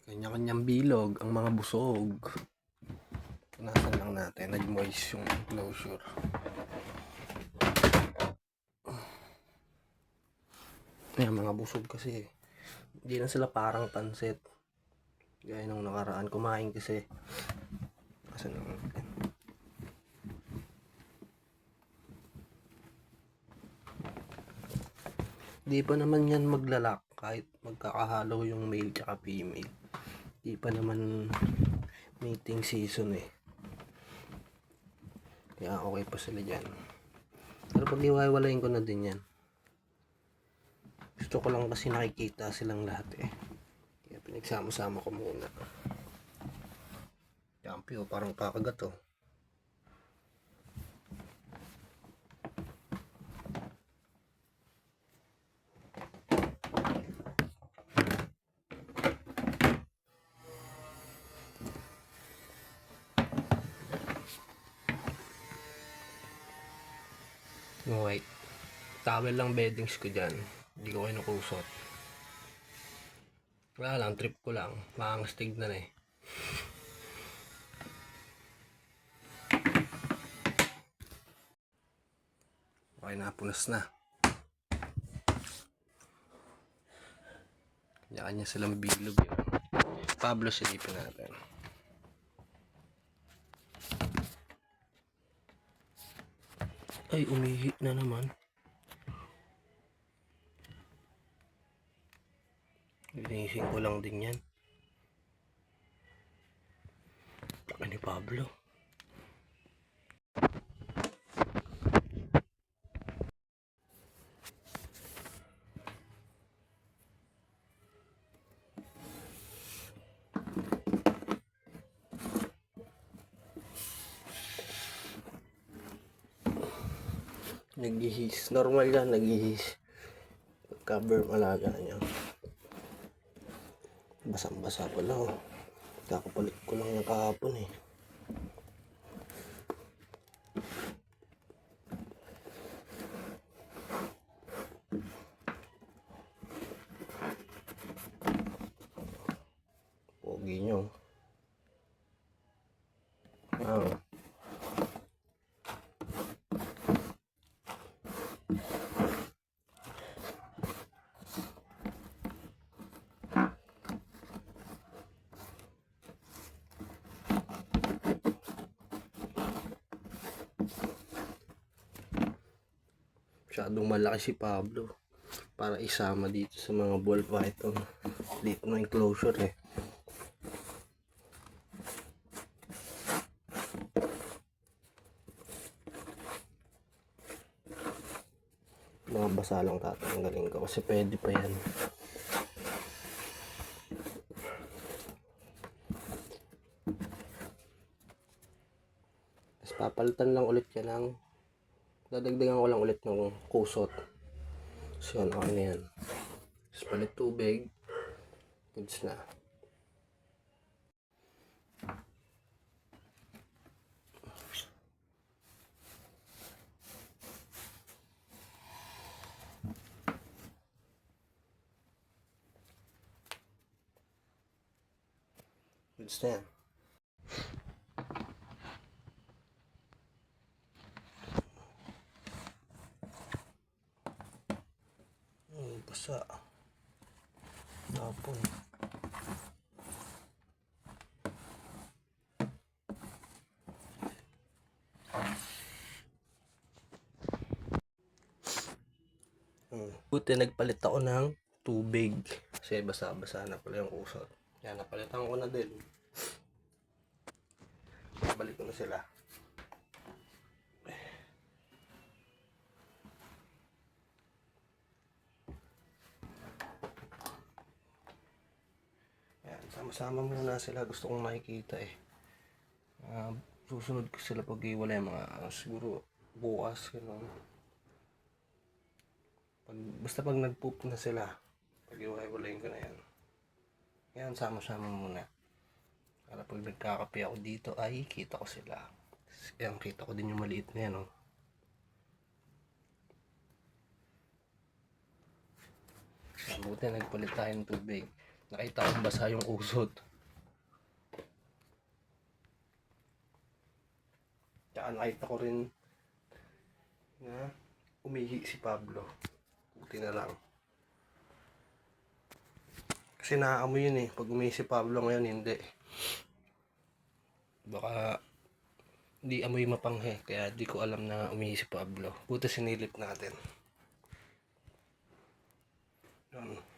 Kanya-kanyang bilog ang mga busog. Punasan lang natin, nag-moist yung enclosure. Ayan, mga busog kasi hindi na sila parang pansit. Gaya nung nakaraan, kumain kasi. Kasi nung di pa naman yan maglalak kahit magkakahalo yung male tsaka female. Di pa naman mating season eh. Kaya okay pa sila dyan. Pero pag iwaiwalayin ko na din yan. Gusto ko lang kasi nakikita silang lahat eh. Kaya pinagsama-sama ko muna. Champion, parang kakagat oh. No, wait. Towel lang beddings ko dyan. Hindi ko kinukusot. Wala lang, trip ko lang. Maangas tignan eh. Okay na, punas na. Kanya-kanya silang bilog yun. Pablo, silipin natin. Ay, umihi na naman. Linisin ko lang din yan. Taka ni Pablo. Naghihis. Normal yan, naghihis. Cover malaga niya. Basang-basa pala oh. Kakapalit ko lang yung kahapon eh. Pogi nyo. Ah. Masyadong malaki si Pablo para isama dito sa mga ball python. Dito na enclosure eh. Mga basa lang tatanggalin ko kasi pwede pa yan. Tapos papalitan lang ulit yan ng dadagdagan ko lang ulit ng kusot. So yan, okay na yan. Tapos palit tubig. Goods na. Goods na yan. Basa. Tapon. Buti nagpalit ako ng tubig. Kasi basa-basa na pala yung kusot. Yan, napalitan ko na din. Balik ko na sila. Sama-sama muna sila, gusto kong makikita eh. Susunod ko sila pag iwalay mga siguro bukas gano'n. Basta pag nag-poop na sila, pag iwalayin ko na yan. Yan, sama-sama muna. Para pag nagkakape ako dito ay kita ko sila. Yan, kita ko din yung maliit na yan oh. Buti nagpalit tayo ng tubig. Nakita kong basa yung usod. Tsaka nakita ko rin na umihi si Pablo. Buti na lang. Kasi naaamoy yun eh. Pag umihi si Pablo ngayon, hindi. Baka hindi amoy mapanghe. Kaya di ko alam na umihi si Pablo. Buti sinilip natin. Yun.